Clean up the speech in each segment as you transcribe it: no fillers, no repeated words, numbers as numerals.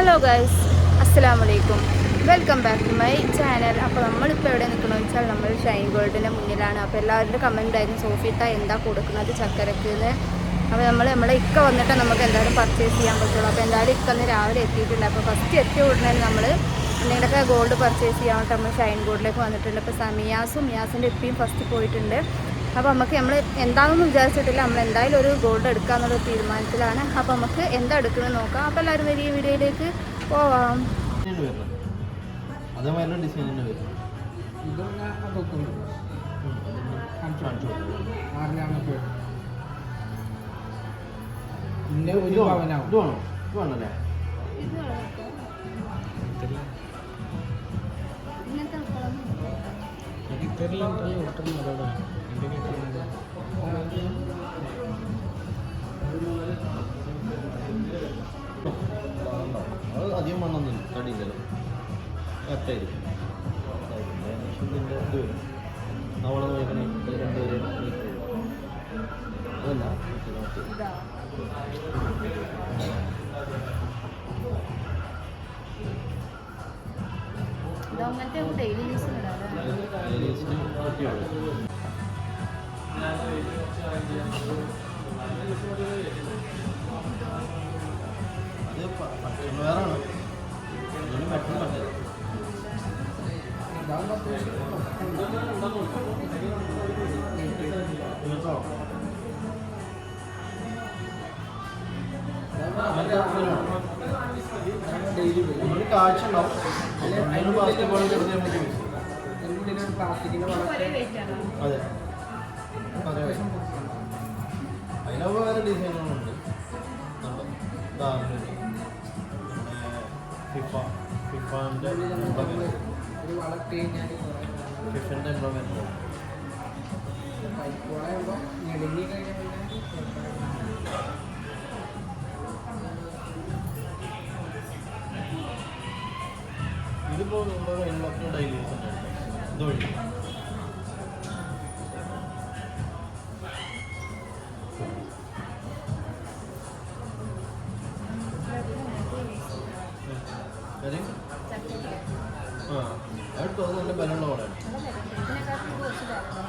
Hello guys, അസ്സലാമു അലൈക്കും. Welcome back to my channel. അപ്പോൾ നമ്മളിപ്പോൾ എവിടെ നിൽക്കണമെന്ന് വെച്ചാൽ നമ്മൾ ഷൈൻ ഗോൾഡിൻ്റെ മുന്നിലാണ്. അപ്പോൾ എല്ലാവരുടെ കമൻ്റ് ആയിരുന്നു സോഫിത്ത എന്താ കൊടുക്കുന്നത് ചക്കരക്ക് എന്ന്. അപ്പോൾ നമ്മളെ ഇക്ക വന്നിട്ട് നമുക്ക് എന്തായാലും പർച്ചേസ് ചെയ്യാൻ പറ്റുള്ളൂ. അപ്പോൾ എന്തായാലും ഇക്ക ഒന്ന് രാവിലെ എത്തിയിട്ടുണ്ട്. അപ്പോൾ ഫസ്റ്റ് എത്തിയ ഉടനെ നമ്മൾ എന്തെങ്കിലുമൊക്കെ ഗോൾഡ് പർച്ചേസ് ചെയ്യാൻ വേണ്ടി നമ്മൾ ഷൈൻ ഗോൾഡിലേക്ക് വന്നിട്ടുണ്ട്. അപ്പോൾ മിയാസിൻ്റെ ഇപ്പിയും ഫസ്റ്റ് പോയിട്ടുണ്ട്. അപ്പോൾ നമ്മൾ എന്താണെന്ന് വിചാരിച്ചിട്ടില്ല, നമ്മൾ എന്തായാലും ഒരു ഗോൾഡ് എടുക്കാമെന്നുള്ള തീരുമാനത്തിലാണ്. അപ്പോൾ നമുക്ക് എന്താ എടുക്കുന്നത് നോക്കാം. അപ്പോൾ എല്ലാവരും വലിയ വീഡിയോയിലേക്ക് പോവാം. അധികം മണ്ണൊന്നും കടിയില്ലല്ലോ, കറക്റ്റായിരിക്കും. അവളെ നോക്കണേ രണ്ടുപേരും അതല്ല ഡെയിലി യൂസ് അത് ഭക്ഷണം വേറാണ്, അതിന് പെട്ടെന്ന് പറ്റില്ല. കാഴ്ച ഉണ്ടാവും. അതെ, അതിനൊക്കെ വേറെ ഡിസൈനുകളുണ്ട്. ഫിഫാൻ്റെ എംബ്ലോമെൻ്റ് ഇതിപ്പോൾ നമ്മൾ എല്ലാവർക്കും ഡെയിലി യൂസ് ഉണ്ട്. ഇതുവഴി അടുത്ത് നല്ല ബലമുള്ള വളയാണ്,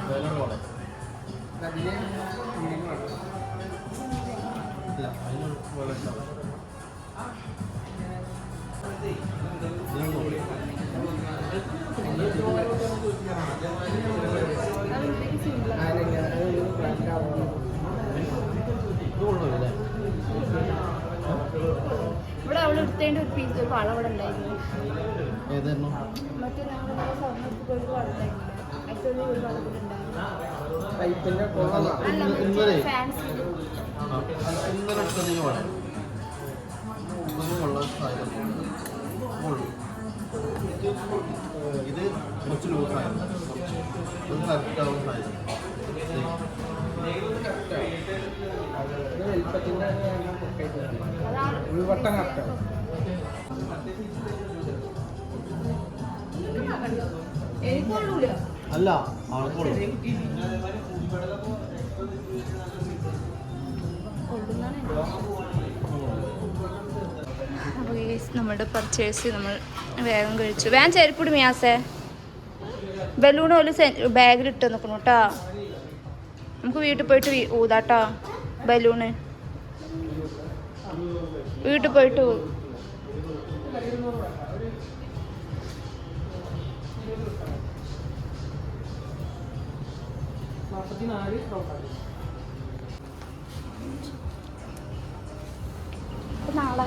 ബലമുള്ള വള ഇല്ല, അതിന് വള ഉണ്ടാവും. ഇവിടെ അവൾ എടുത്തതിൻ്റെ ഒരു പീസ് ഒരു വള ഇവിടെ ഉണ്ടായിരുന്നു. ഏതായിരുന്നു? മറ്റേ ഞങ്ങൾ സ്വർണ്ണത്തിൽ പോയി വള ഉണ്ടായിരുന്നില്ല, അതിൽ ഒരു വള കൂടെ ഇന്നലെ ഫാൻസി. ഇന്നലെ എടുത്തതിന് വള ഉള്ള സാധനം. ഇത് കുറച്ച് ലൂസായിരുന്നു, ഇത് കറക്റ്റാവുന്ന സാധനം. അല്ല ആൾക്കുള്ളൂ. അപ്പോൾ നമ്മുടെ പർച്ചേസ് നമ്മൾ വേഗം കഴിച്ചു. വേഗം ചെരുപ്പിട് മിയാസേ. ബലൂൺ ഒരു ബാഗിലിട്ട് നിൽക്കണം കേട്ടോ. നമുക്ക് വീട്ടിൽ പോയിട്ട് ഊതാട്ടോ ബലൂണ്. വീട്ടിൽ പോയിട്ട് നാളെ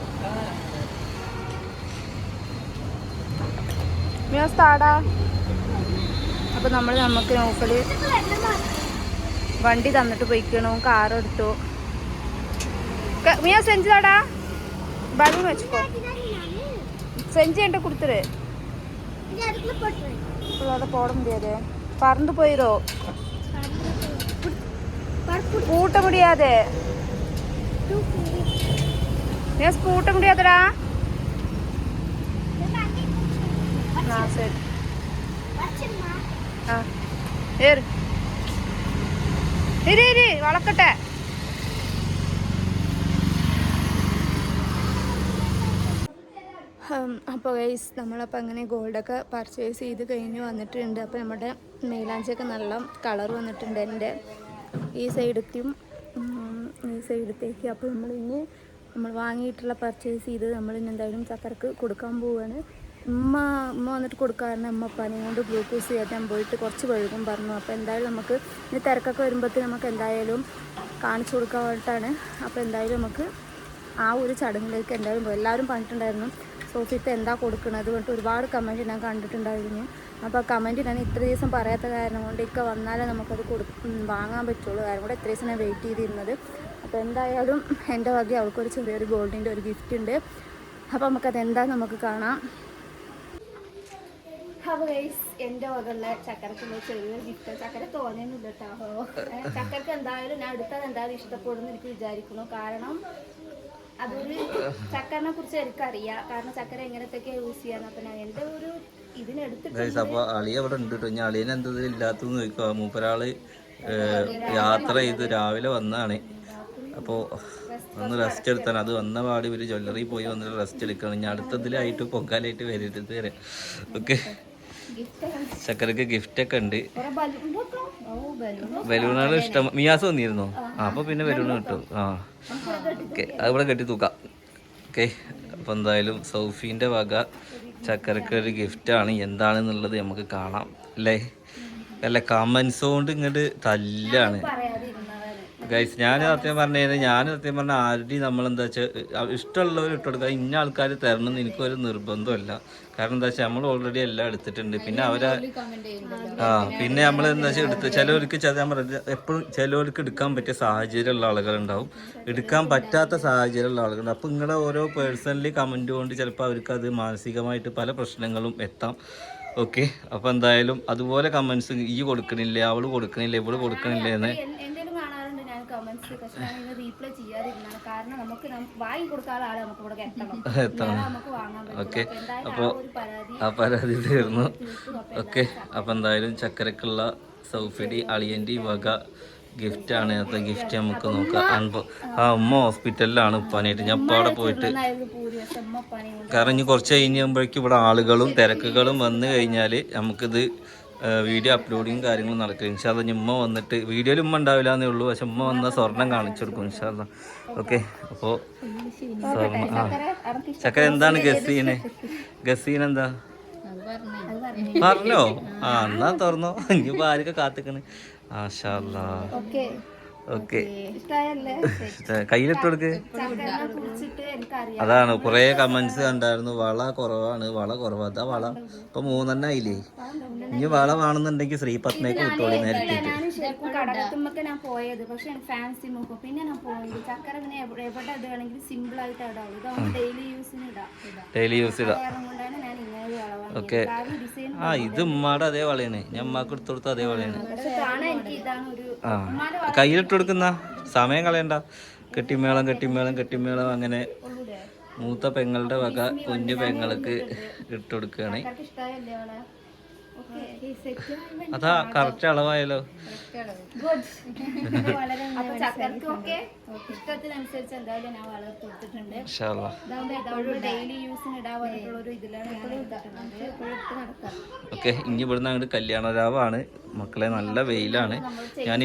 താടാ. അപ്പോൾ നമുക്ക് നോക്കല് വണ്ടി തന്നിട്ട് പോയിക്കണു, കാറെടുത്തു. മിയ സെഞ്ച് താടാ, ബലൂൺ വെച്ചോ. സെഞ്ച് എന്റെ കൊടുത്തത് അവിടെ പോട മുടിയാതെ പറന്നു പോയിരോ കൂട്ട മുടിയാതെ ഞാൻ സ്കൂട്ട മുടിയാതടാ. ആ ശരി, ആ ഏറ് ഇരി വളക്കട്ടെ. അപ്പോൾ ഗൈസ് നമ്മളപ്പോൾ അങ്ങനെ ഗോൾഡൊക്കെ പർച്ചേസ് ചെയ്ത് കഴിഞ്ഞ് വന്നിട്ടുണ്ട്. അപ്പോൾ നമ്മുടെ മൈലാഞ്ചിയൊക്കെ നല്ല കളർ വന്നിട്ടുണ്ട് എൻ്റെ ഈ സൈഡത്തേക്കും ഈ സൈഡത്തേക്ക്. അപ്പോൾ നമ്മൾ വാങ്ങിയിട്ടുള്ള പർച്ചേസ് ചെയ്ത് നമ്മളിനി എന്തായാലും ചക്കരക്ക് കൊടുക്കാൻ പോവുകയാണ്. ഉമ്മ വന്നിട്ട് കൊടുക്കാറുണ്ട്. അമ്മ പനിയും കൊണ്ട് ഗ്ലൂക്കോസ് കയറ്റാൻ പോയിട്ട് കുറച്ച് വഴുകും പറഞ്ഞു. അപ്പോൾ എന്തായാലും നമുക്ക് ഇനി തിരക്കൊക്കെ വരുമ്പോഴത്തേക്ക് നമുക്ക് എന്തായാലും കാണിച്ചു കൊടുക്കാൻ വേണ്ടിയിട്ടാണ്. അപ്പോൾ എന്തായാലും നമുക്ക് ആ ഒരു ചടങ്ങിലേക്ക് എന്തായാലും എല്ലാവരും പറഞ്ഞിട്ടുണ്ടായിരുന്നു സോഫിത്ത് എന്താ കൊടുക്കുന്നത് പറഞ്ഞിട്ട് ഒരുപാട് കമൻറ്റ് ഞാൻ കണ്ടിട്ടുണ്ടായിരുന്നു. അപ്പോൾ ആ കമൻറ്റ് ഞാൻ ഇത്ര ദിവസം പറയാത്ത കാരണം കൊണ്ട് ഇക്ക വന്നാലേ നമുക്കത് വാങ്ങാൻ പറ്റുള്ളൂ. കാരണം കൂടെ ഇത്ര ദിവസം ഞാൻ വെയിറ്റ് ചെയ്തിരുന്നത്. അപ്പോൾ എന്തായാലും എൻ്റെ വക അവൾക്കൊരു ചെറിയൊരു ഗോൾഡിൻ്റെ ഒരു ഗിഫ്റ്റ് ഉണ്ട്. അപ്പോൾ നമുക്കത് എന്താണെന്ന് നമുക്ക് കാണാം. അപ്പോൾ ഗൈസ് എൻ്റെ വകയുള്ള ചക്കരക്കുള്ള ചെറിയൊരു ഗിഫ്റ്റ്. ചക്കര തോന്നിയൊന്നുമില്ല കേട്ടോ. ചക്കരക്ക് എന്തായാലും ഞാൻ എടുത്താൽ എന്തായാലും ഇഷ്ടപ്പെടുമെന്ന് എനിക്ക് വിചാരിക്കുന്നു. കാരണം അതൊരു ചക്കരനെ കുറിച്ച് എനിക്കറിയാം. കാരണം ചക്കര എങ്ങനത്തെയൊക്കെ യൂസ് ചെയ്യാൻ. അപ്പം ഞാൻ എൻ്റെ ഒരു ഇതിനെടുത്തിട്ട് അപ്പോൾ അളിയ അവിടെ ഉണ്ട് കേട്ടോ. ഞാൻ അളിയനെ എന്തത് ഇല്ലാത്തതെന്ന് ചോദിക്കുക. മൂപ്പരാള് യാത്ര ചെയ്ത് രാവിലെ വന്നാണ്. അപ്പോൾ ഒന്ന് റെസ്റ്റ് എടുത്താണ്. അത് വന്ന പാടി ഒരു ജ്വല്ലറി പോയി വന്നിട്ട് റെസ്റ്റ് എടുക്കണം. ഞാൻ അടുത്തതിലായിട്ട് പൊങ്കാലായിട്ട് വരരുത് വരെ. ഓക്കെ, ചക്കരക്ക് ഗിഫ്റ്റൊക്കെ ഉണ്ട്. ബലൂണുകൾ ഇഷ്ടം. മിയാസ് വന്നിരുന്നോ? അപ്പോൾ പിന്നെ ബലൂണ് കിട്ടും. ഓക്കെ, അതിവിടെ കെട്ടി തൂക്കാം. ഓക്കെ, അപ്പോൾ എന്തായാലും സൗഫീൻ്റെ വക ചക്കരക്ക് ഒരു ഗിഫ്റ്റാണ്. എന്താണെന്നുള്ളത് നമുക്ക് കാണാം അല്ലേ? അല്ല, കമൻസ് കൊണ്ട് ഇങ്ങോട്ട് തല്ലാണ് ഗൈസ്. ഞാൻ സത്യം പറഞ്ഞു ആരുടെയും നമ്മളെന്താ വെച്ചാൽ ഇഷ്ടമുള്ളവർ ഇട്ടെടുക്കുക. ഇന്ന ആൾക്കാർ തരണമെന്ന് എനിക്കൊരു നിർബന്ധമല്ല. കാരണം എന്താ വെച്ചാൽ നമ്മൾ ഓൾറെഡി എല്ലാം എടുത്തിട്ടുണ്ട്. പിന്നെ പിന്നെ നമ്മൾ എന്താ വെച്ചാൽ ചിലവർക്ക് ഞാൻ പറഞ്ഞ എപ്പോഴും ചിലവർക്ക് എടുക്കാൻ പറ്റിയ സാഹചര്യമുള്ള ആളുകളുണ്ടാവും, എടുക്കാൻ പറ്റാത്ത സാഹചര്യമുള്ള ആളുകളുണ്ടാവും. അപ്പോൾ നിങ്ങളുടെ ഓരോ പേഴ്സണലി കമൻറ്റ് കൊണ്ട് ചിലപ്പോൾ അവർക്ക് അത് മാനസികമായിട്ട് പല പ്രശ്നങ്ങളും എത്താം. ഓക്കെ, അപ്പോൾ എന്തായാലും അതുപോലെ കമൻസ് ഈ കൊടുക്കണില്ലേ, അവള് കൊടുക്കണില്ലേ, ഇവള് കൊടുക്കണില്ലേ എന്ന് കമന്റ്സ്. പക്ഷെ ഞാൻ ഇതിന് റീപ്ലൈ ചെയ്യാതിരുന്നാണ്. കാരണം നമുക്ക് വാങ്ങി കൊടുക്കാതെ ആളെ നമുക്ക് ഇവിടെ എത്തണം, നമുക്ക് വാങ്ങാൻ പറ്റും. ഓക്കെ, അപ്പോൾ ആ പരാതി തീർന്നു. ഓക്കെ, അപ്പോൾ എന്തായാലും ചക്കരക്കുള്ള സൗഫിയുടെ അളിയൻ്റെ വക ഗിഫ്റ്റാണ്. അത് ഗിഫ്റ്റ് നമുക്ക് നോക്കാം. ഉമ്മ ഹോസ്പിറ്റലിലാണ് ഉപ്പാനായിട്ട്. ഞാൻ ഇപ്പോൾ അവിടെ പോയിട്ട് കാരണം ഇനി കുറച്ച് കഴിയുമ്പോഴേക്കും ഇവിടെ ആളുകളും തിരക്കുകളും വന്നു കഴിഞ്ഞാൽ നമുക്കിത് വീഡിയോ അപ്ലോഡിങ് കാര്യങ്ങളും നടക്കും. ഇൻഷാല്ലാ ഉമ്മ വന്നിട്ട് വീഡിയോയിൽ ഉമ്മ ഉണ്ടാവില്ല എന്നേ ഉള്ളൂ. പക്ഷെ ഉമ്മ വന്ന സ്വർണം കാണിച്ചു കൊടുക്കും ഇൻഷാല്ലാ. ഓക്കെ, അപ്പോൾ സ്വർണം ചക്കര എന്താണ് ഗസീൻ എന്താ പറഞ്ഞോ? എന്നാ തുറന്നോ. ഇനിയിപ്പോൾ ആരൊക്കെ കാത്തിക്കണ്. മാഷാ അല്ലാ. ഓക്കെ, കയ്യിലിട്ട് കൊടുക്ക്. അതാണ് കുറേ കമന്റ്സ് കണ്ടായിരുന്നു. വള കുറവാണ്. അതാ വള ഇപ്പൊ 3 ആയില്ലേ. ഇനി വള വേണമെന്നുണ്ടെങ്കിൽ ശ്രീപത്മയ്ക്ക് വിട്ടോളി നേരിട്ട്. കടകത്തുമ്പൊക്കെ ഞാൻ പോയത്. പക്ഷെ ഫാൻസി നോക്കും. പിന്നെ ഞാൻ പോയത് ചക്കര പിന്നെ എവിടെ ഇടുകയാണെങ്കിൽ സിമ്പിൾ ആയിട്ട് ഇടാം. ഇതാവുമ്പോൾ ഡെയിലി യൂസ് ഇടാം. ഓക്കെ, ഇത് ഉമ്മാടെ അതേ വളയാണ്. ഞാൻ ഉമ്മാക്ക് എടുത്തു കൊടുത്ത അതേ വളയാണ്. കയ്യിലിട്ട് കൊടുക്കുന്ന സമയം കളയണ്ട. കെട്ടിമേളം അങ്ങനെ മൂത്ത പെങ്ങളുടെ വക കുഞ്ഞു പെങ്ങൾക്ക് ഇട്ട് കൊടുക്കുകയാണ്. അതാ കറക്റ്റ് അളവായാലോ. ഓക്കെ, ഇനി ഇവിടുന്ന് അങ്ങോട്ട് കല്യാണ രാവാണ് മക്കളെ. നല്ല വെയിലാണ്. ഞാൻ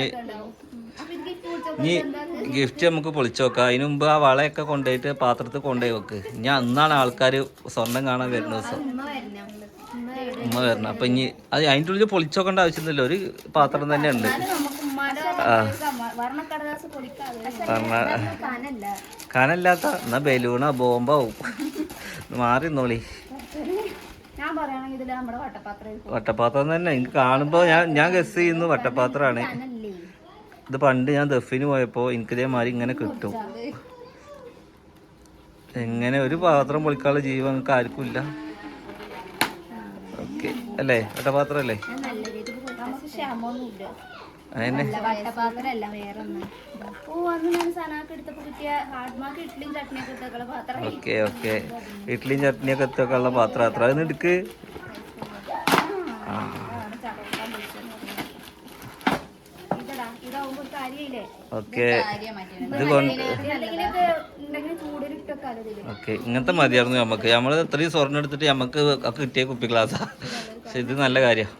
ഇനി ഗിഫ്റ്റ് നമുക്ക് പൊളിച്ചു നോക്കാം. അതിന് മുമ്പ് ആ വളയൊക്കെ കൊണ്ടുപോയിട്ട് പാത്രത്തിൽ കൊണ്ടുപോയി വെക്ക്. ഞാൻ അന്നാണ് ആൾക്കാർ സ്വർണം കാണാൻ വരുന്ന ദിവസം ഉമ്മ വരണം. അപ്പൊ ഇനി അത് അതിൻ്റെ ഉള്ളിൽ പൊളിച്ചു നോക്കേണ്ട ആവശ്യമില്ലല്ലോ. ഒരു പാത്രം തന്നെ ഉണ്ട്. കനല്ലാത്ത എന്നാ ബലൂണാ ബോംബാവും. മാറിന്നോളി. വട്ടപാത്രം തന്നെ എനിക്ക് കാണുമ്പോ ഞാൻ ഗസ് ചെയ്യുന്നു വട്ടപാത്രമാണ്. ഇത് പണ്ട് ഞാൻ ദഫിന് പോയപ്പോ എനിക്കിതേമാതിരി ഇങ്ങനെ കിട്ടും. എങ്ങനെ ഒരു പാത്രം പൊളിക്കാനുള്ള ജീവൻ നമുക്ക് ആർക്കും ഇല്ല. ഓക്കെ അല്ലേ, വട്ടപാത്രം അല്ലേ? അതന്നെ. ഓക്കെ ഓക്കെ, ഇഡ്ഡലിയും ചട്നിയൊക്കെ എത്തിയൊക്കെയുള്ള പാത്രം അത്ര. അതിന് എടുക്ക്. ഇതാവുമ്പോ കാര്യമില്ലേ. ഓക്കെ ഇത് കൊണ്ട് ഓക്കെ ഇങ്ങനത്തെ മതിയായിരുന്നു നമുക്ക്. നമ്മൾ ഇത്രയും സ്വർണ്ണം എടുത്തിട്ട് നമുക്ക് കിട്ടിയ കുപ്പി ഗ്ലാസ്സാ. പക്ഷെ ഇത് നല്ല കാര്യമാണ്.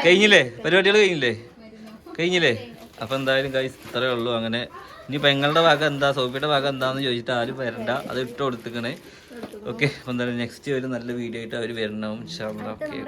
കഴിഞ്ഞില്ലേ പരിപാടികൾ? കഴിഞ്ഞില്ലേ? അപ്പോൾ എന്തായാലും ഗൈസ് ഇത്രയേ ഉള്ളൂ. അങ്ങനെ ഇനി പെങ്ങളുടെ ഭാഗം എന്താ, സോഫിയുടെ ഭാഗം എന്താണെന്ന് ചോദിച്ചിട്ട് ആരും വരണ്ട, അത് ഇട്ട് കൊടുത്തിക്കണേ. ഓക്കെ, അപ്പോൾ എന്തായാലും നെക്സ്റ്റ് ഒരു നല്ല വീഡിയോ ആയിട്ട് അവർ വരണം. ഓക്കെ.